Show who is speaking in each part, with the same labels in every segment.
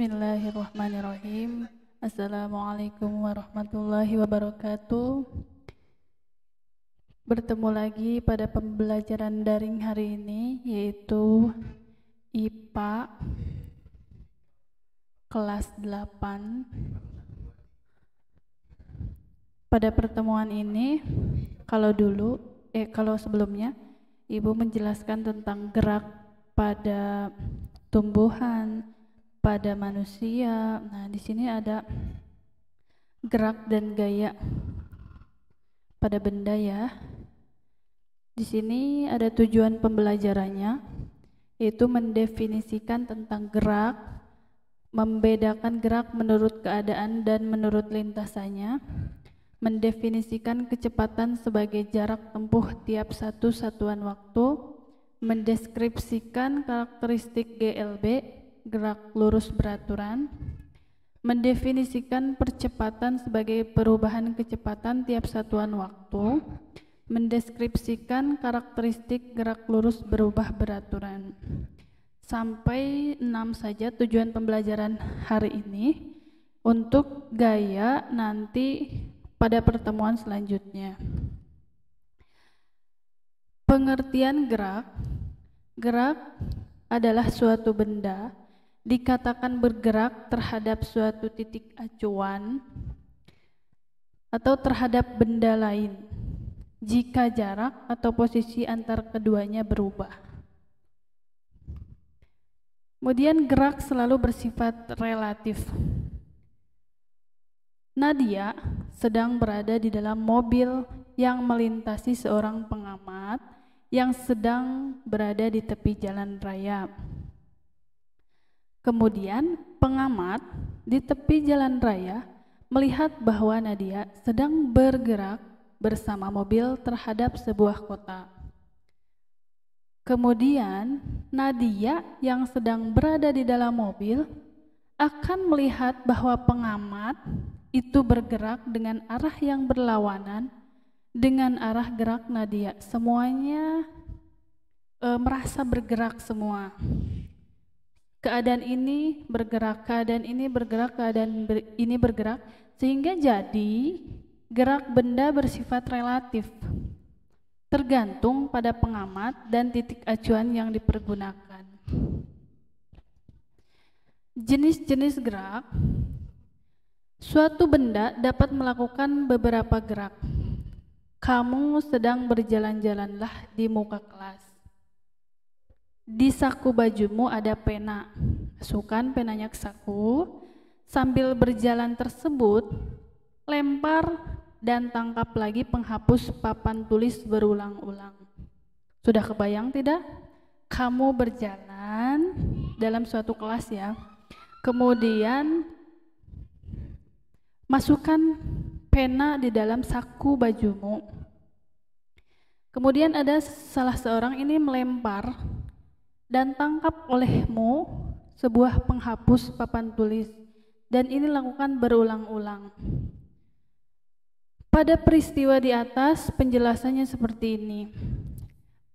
Speaker 1: Bismillahirrahmanirrahim. Assalamualaikum warahmatullahi wabarakatuh. Bertemu lagi pada pembelajaran daring hari ini, yaitu IPA kelas 8. Pada pertemuan ini, kalau sebelumnya Ibu menjelaskan tentang gerak pada tumbuhan, pada manusia. Nah, di sini ada gerak dan gaya pada benda ya. Di sini ada tujuan pembelajarannya, yaitu mendefinisikan tentang gerak, membedakan gerak menurut keadaan dan menurut lintasannya, mendefinisikan kecepatan sebagai jarak tempuh tiap satu satuan waktu, mendeskripsikan karakteristik GLB, gerak lurus beraturan, mendefinisikan percepatan sebagai perubahan kecepatan tiap satuan waktu, mendeskripsikan karakteristik gerak lurus berubah beraturan. Sampai 6 saja tujuan pembelajaran hari ini. Untuk gaya nanti pada pertemuan selanjutnya. Pengertian gerak. Gerak adalah suatu benda dikatakan bergerak terhadap suatu titik acuan atau terhadap benda lain jika jarak atau posisi antar keduanya berubah. Kemudian gerak selalu bersifat relatif. Nadia sedang berada di dalam mobil yang melintasi seorang pengamat yang sedang berada di tepi jalan raya. Kemudian pengamat di tepi jalan raya melihat bahwa Nadia sedang bergerak bersama mobil terhadap sebuah kota. Kemudian Nadia yang sedang berada di dalam mobil akan melihat bahwa pengamat itu bergerak dengan arah yang berlawanan dengan arah gerak Nadia. Semuanya merasa bergerak semua. Keadaan ini bergerak, keadaan ini bergerak, keadaan ini bergerak, sehingga jadi gerak benda bersifat relatif, tergantung pada pengamat dan titik acuan yang dipergunakan. Jenis-jenis gerak. Suatu benda dapat melakukan beberapa gerak. Kamu sedang berjalan-jalanlah di muka kelas. Di saku bajumu ada pena. Masukkan penanya ke saku. Sambil berjalan tersebut, lempar dan tangkap lagi penghapus papan tulis berulang-ulang. Sudah kebayang tidak? Kamu berjalan dalam suatu kelas ya. Kemudian masukkan pena di dalam saku bajumu. Kemudian ada salah seorang ini melempar dan tangkap olehmu sebuah penghapus papan tulis, dan ini lakukan berulang-ulang. Pada peristiwa di atas penjelasannya seperti ini.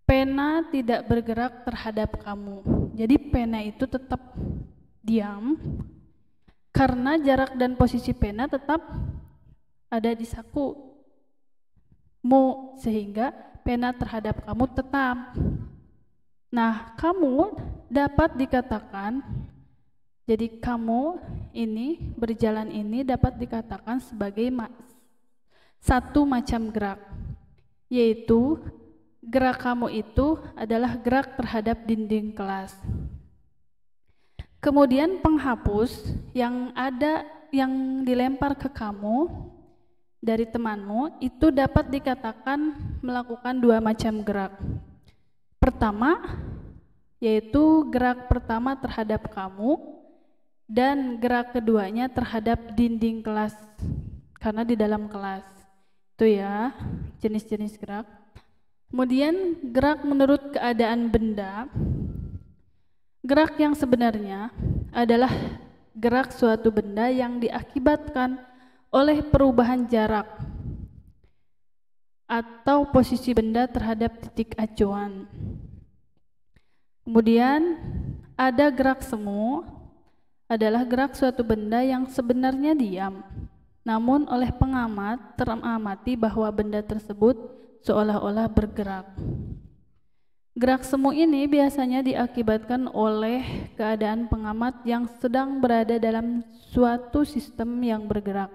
Speaker 1: Pena tidak bergerak terhadap kamu. Jadi pena itu tetap diam karena jarak dan posisi pena tetap ada di sakumu, sehingga pena terhadap kamu tetap. Nah, kamu dapat dikatakan, jadi kamu ini berjalan ini dapat dikatakan sebagai satu macam gerak, yaitu gerak kamu itu adalah gerak terhadap dinding kelas. Kemudian penghapus yang dilempar ke kamu dari temanmu itu dapat dikatakan melakukan dua macam gerak. Pertama, yaitu gerak pertama terhadap kamu dan gerak keduanya terhadap dinding kelas karena di dalam kelas. Itu ya, jenis-jenis gerak. Kemudian gerak menurut keadaan benda. Gerak yang sebenarnya adalah gerak suatu benda yang diakibatkan oleh perubahan jarak atau posisi benda terhadap titik acuan. Kemudian ada gerak semu adalah gerak suatu benda yang sebenarnya diam, namun oleh pengamat teramati bahwa benda tersebut seolah-olah bergerak. Gerak semu ini biasanya diakibatkan oleh keadaan pengamat yang sedang berada dalam suatu sistem yang bergerak.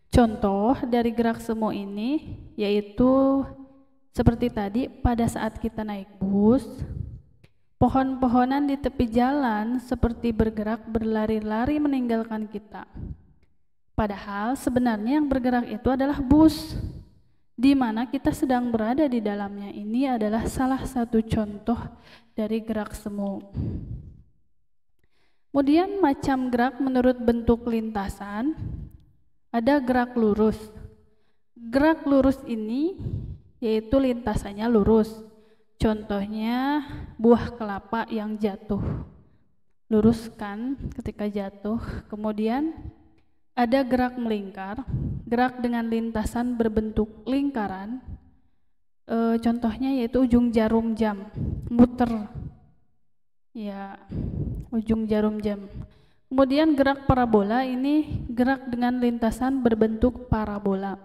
Speaker 1: Contoh dari gerak semu ini yaitu seperti tadi pada saat kita naik bus, pohon-pohonan di tepi jalan seperti bergerak berlari-lari meninggalkan kita. Padahal sebenarnya yang bergerak itu adalah bus, di mana kita sedang berada di dalamnya. Ini adalah salah satu contoh dari gerak semu. Kemudian macam gerak menurut bentuk lintasan, ada gerak lurus. Gerak lurus ini yaitu lintasannya lurus. Contohnya buah kelapa yang jatuh, lurus kan ketika jatuh. Kemudian ada gerak melingkar, gerak dengan lintasan berbentuk lingkaran. Contohnya yaitu ujung jarum jam, muter. Ya, ujung jarum jam. Kemudian gerak parabola ini gerak dengan lintasan berbentuk parabola.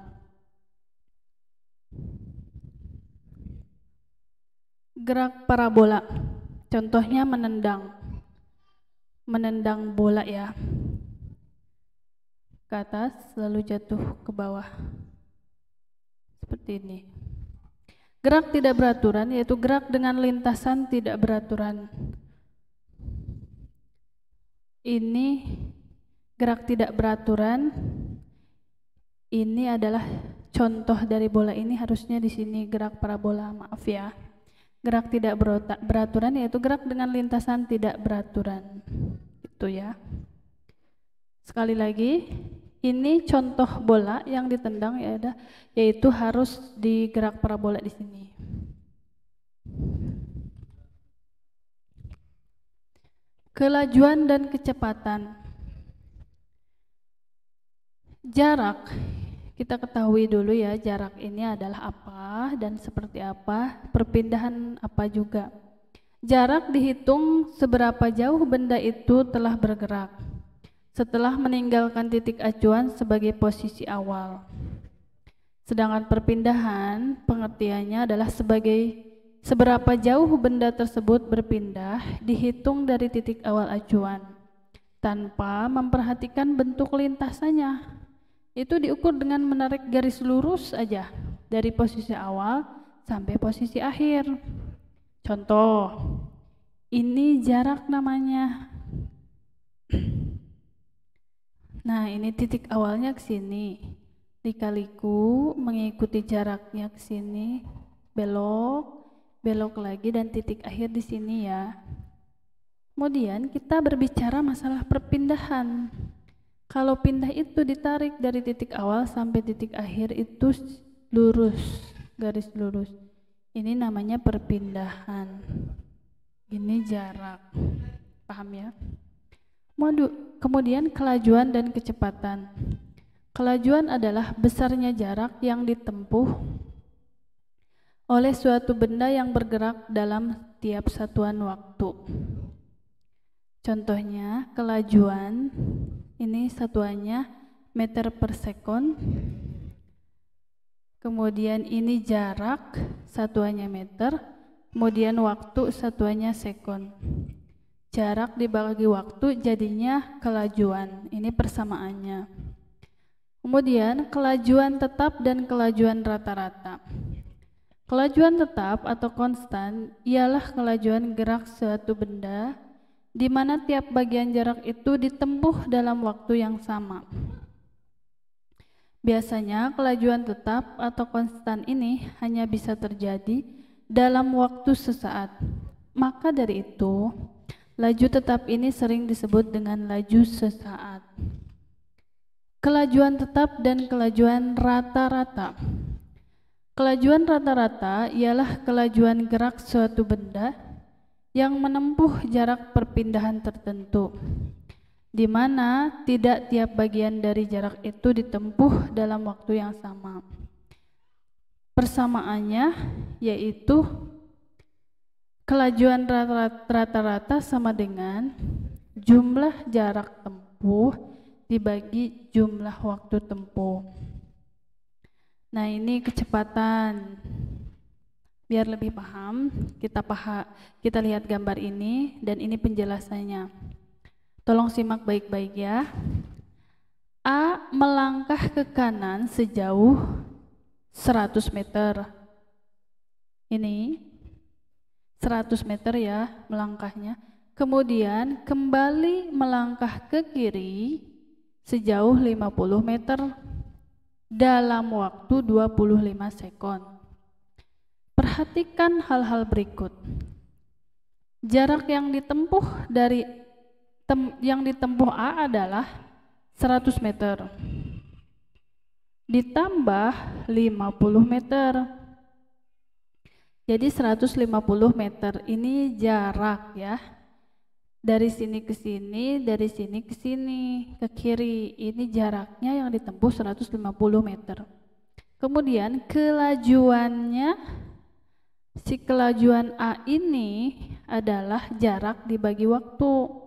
Speaker 1: Gerak parabola, contohnya menendang bola ya, ke atas lalu jatuh ke bawah seperti ini. Gerak tidak beraturan yaitu gerak dengan lintasan tidak beraturan. Ini gerak tidak beraturan. Ini adalah contoh dari bola ini, harusnya di sini gerak parabola, maaf ya. Gerak tidak beraturan yaitu gerak dengan lintasan tidak beraturan. Itu ya. Sekali lagi, ini contoh bola yang ditendang yaitu harus di gerak parabola di sini. Kelajuan dan kecepatan. Jarak, kita ketahui dulu ya, jarak ini adalah apa dan seperti apa, perpindahan apa juga. Jarak dihitung seberapa jauh benda itu telah bergerak setelah meninggalkan titik acuan sebagai posisi awal. Sedangkan perpindahan pengertiannya adalah sebagai seberapa jauh benda tersebut berpindah dihitung dari titik awal acuan tanpa memperhatikan bentuk lintasannya. Itu diukur dengan menarik garis lurus aja dari posisi awal sampai posisi akhir. Contoh, ini jarak namanya. Nah, ini titik awalnya ke sini. Lika-liku mengikuti jaraknya ke sini, belok lagi dan titik akhir di sini ya. Kemudian kita berbicara masalah perpindahan. Kalau pindah itu ditarik dari titik awal sampai titik akhir itu lurus, garis lurus. Ini namanya perpindahan. Ini jarak. Paham ya? Kemudian kelajuan dan kecepatan. Kelajuan adalah besarnya jarak yang ditempuh oleh suatu benda yang bergerak dalam tiap satuan waktu. Contohnya, kelajuan ini satuannya meter per sekon. Kemudian ini jarak, satuannya meter. Kemudian waktu, satuannya sekon. Jarak dibagi waktu jadinya kelajuan. Ini persamaannya. Kemudian kelajuan tetap dan kelajuan rata-rata. Kelajuan tetap atau konstan ialah kelajuan gerak suatu benda di mana tiap bagian jarak itu ditempuh dalam waktu yang sama. Biasanya kelajuan tetap atau konstan ini hanya bisa terjadi dalam waktu sesaat. Maka dari itu, laju tetap ini sering disebut dengan laju sesaat. Kelajuan tetap dan kelajuan rata-rata. Kelajuan rata-rata ialah kelajuan gerak suatu benda yang menempuh jarak perpindahan tertentu, di mana tidak tiap bagian dari jarak itu ditempuh dalam waktu yang sama. Persamaannya yaitu kelajuan rata-rata sama dengan jumlah jarak tempuh dibagi jumlah waktu tempuh. Nah, ini kecepatan. Biar lebih paham, kita lihat gambar ini dan ini penjelasannya. Tolong simak baik-baik ya. A melangkah ke kanan sejauh 100 meter. Ini 100 meter ya melangkahnya. Kemudian kembali melangkah ke kiri sejauh 50 meter dalam waktu 25 sekon. Perhatikan hal-hal berikut. Jarak yang ditempuh A adalah 100 meter ditambah 50 meter. Jadi 150 meter ini jarak ya. Dari sini ke sini, dari sini ke sini, ke kiri. Ini jaraknya yang ditempuh 150 meter. Kemudian kelajuannya, si kelajuan A ini adalah jarak dibagi waktu.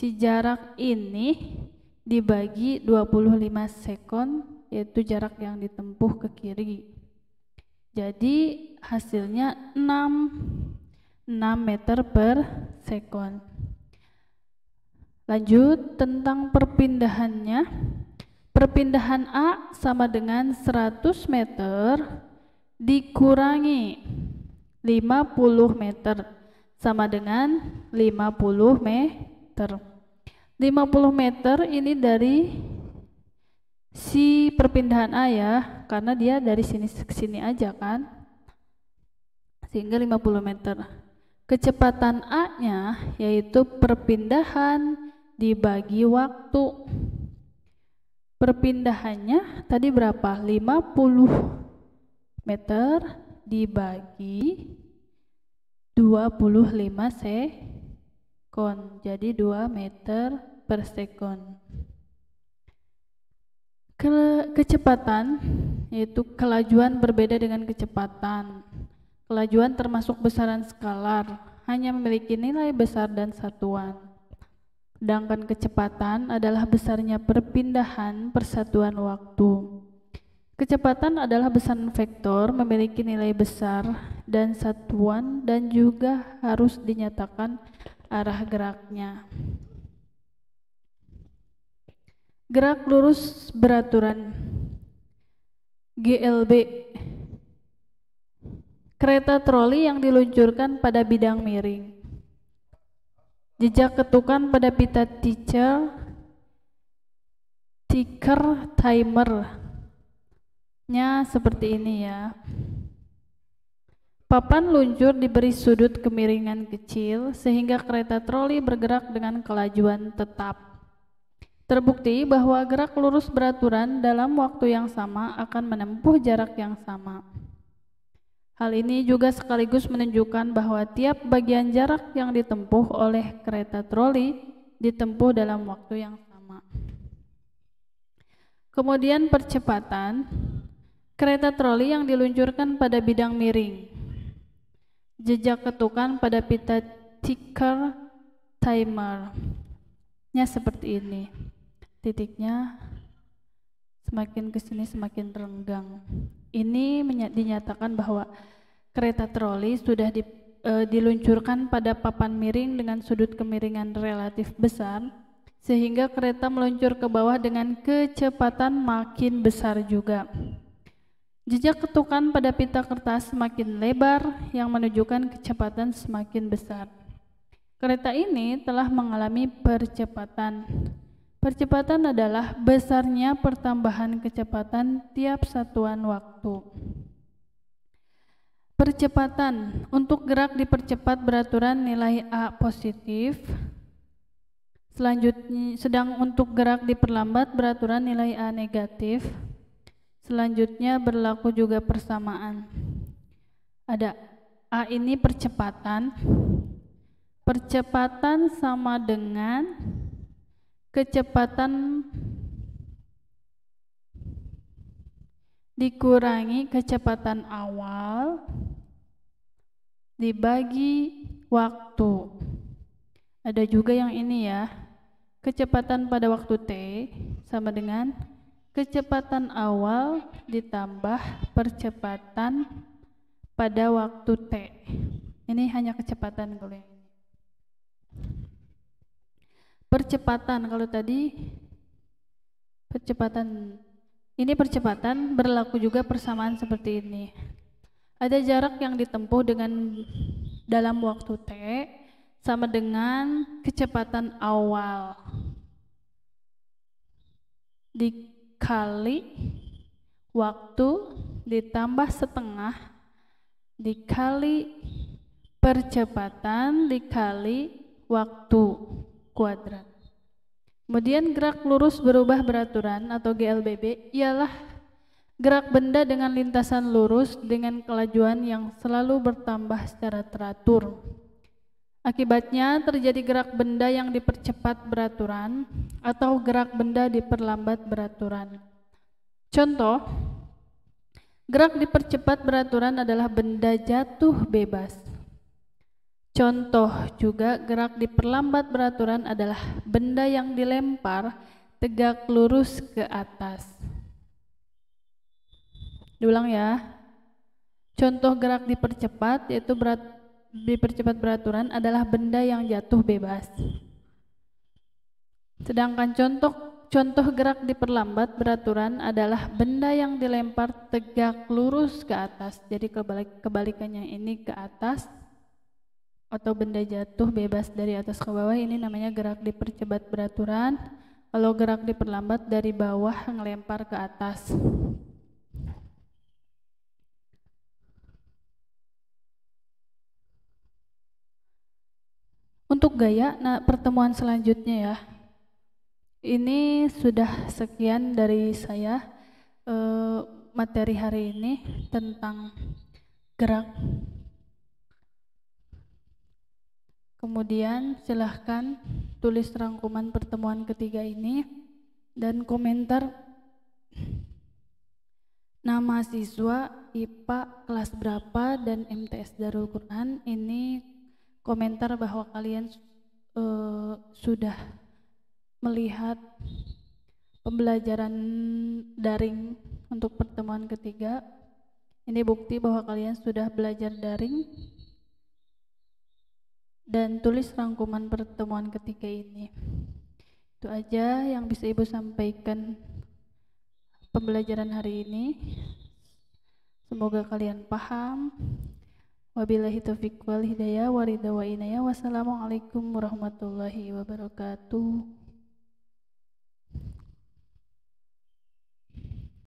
Speaker 1: Si jarak ini dibagi 25 sekon, yaitu jarak yang ditempuh ke kiri. Jadi hasilnya 6 meter per sekon. Lanjut tentang perpindahannya. Perpindahan A sama dengan 100 meter dikurangi 50 meter sama dengan 50 meter. 50 meter ini dari si perpindahan A ya, karena dia dari sini ke sini aja kan, sehingga 50 meter. Kecepatan A-nya yaitu perpindahan dibagi waktu. Perpindahannya tadi berapa? 50 meter dibagi 25 sekon, jadi 2 meter per sekon. Kecepatan yaitu kelajuan berbeda dengan kecepatan. Kelajuan termasuk besaran skalar, hanya memiliki nilai besar dan satuan. Sedangkan kecepatan adalah besarnya perpindahan persatuan waktu. Kecepatan adalah besaran vektor, memiliki nilai besar dan satuan, dan juga harus dinyatakan arah geraknya. Gerak lurus beraturan GLB. Kereta troli yang diluncurkan pada bidang miring. Jejak ketukan pada pita ticker timernya seperti ini ya. Papan luncur diberi sudut kemiringan kecil sehingga kereta troli bergerak dengan kelajuan tetap. Terbukti bahwa gerak lurus beraturan dalam waktu yang sama akan menempuh jarak yang sama. Hal ini juga sekaligus menunjukkan bahwa tiap bagian jarak yang ditempuh oleh kereta troli ditempuh dalam waktu yang sama. Kemudian percepatan kereta troli yang diluncurkan pada bidang miring. Jejak ketukan pada pita ticker timernya seperti ini. Titiknya semakin ke sini semakin renggang. Ini dinyatakan bahwa kereta troli sudah diluncurkan pada papan miring dengan sudut kemiringan relatif besar, sehingga kereta meluncur ke bawah dengan kecepatan makin besar juga. Jejak ketukan pada pita kertas semakin lebar yang menunjukkan kecepatan semakin besar. Kereta ini telah mengalami percepatan. Percepatan adalah besarnya pertambahan kecepatan tiap satuan waktu. Percepatan untuk gerak dipercepat beraturan nilai A positif. Selanjutnya, sedang untuk gerak diperlambat beraturan nilai A negatif. Selanjutnya berlaku juga persamaan. Ada A ini percepatan. Percepatan sama dengan kecepatan dikurangi kecepatan awal dibagi waktu. Ada juga yang ini ya, kecepatan pada waktu T sama dengan kecepatan awal ditambah percepatan pada waktu T. Ini hanya kecepatan kalau yang ini. Percepatan kalau tadi percepatan berlaku juga persamaan seperti ini. Ada jarak yang ditempuh dalam waktu T sama dengan kecepatan awal dikali waktu ditambah setengah dikali percepatan dikali waktu kuadrat. Kemudian gerak lurus berubah beraturan atau GLBB ialah gerak benda dengan lintasan lurus dengan kelajuan yang selalu bertambah secara teratur. Akibatnya terjadi gerak benda yang dipercepat beraturan atau gerak benda diperlambat beraturan. Contoh, gerak dipercepat beraturan adalah benda jatuh bebas. Contoh juga gerak diperlambat beraturan adalah benda yang dilempar tegak lurus ke atas. Diulang ya. Contoh gerak dipercepat yaitu dipercepat beraturan adalah benda yang jatuh bebas. Sedangkan contoh gerak diperlambat beraturan adalah benda yang dilempar tegak lurus ke atas. Jadi kebalikannya ini ke atas atau benda jatuh bebas dari atas ke bawah, ini namanya gerak dipercepat beraturan. Kalau gerak diperlambat dari bawah ngelempar ke atas. Untuk gaya, pertemuan selanjutnya ya. Ini sudah sekian dari saya materi hari ini tentang gerak. Kemudian silahkan tulis rangkuman pertemuan ketiga ini dan komentar nama siswa, IPA kelas berapa, dan MTS Darul Quran. Ini komentar bahwa kalian sudah melihat pembelajaran daring untuk pertemuan ketiga. Ini bukti bahwa kalian sudah belajar daring. Dan tulis rangkuman pertemuan ketiga ini. Itu aja yang bisa Ibu sampaikan pembelajaran hari ini. Semoga kalian paham. Wabillahi taufiq wal hidayah wa ridha wa inayah. Wassalamualaikum warahmatullahi wabarakatuh.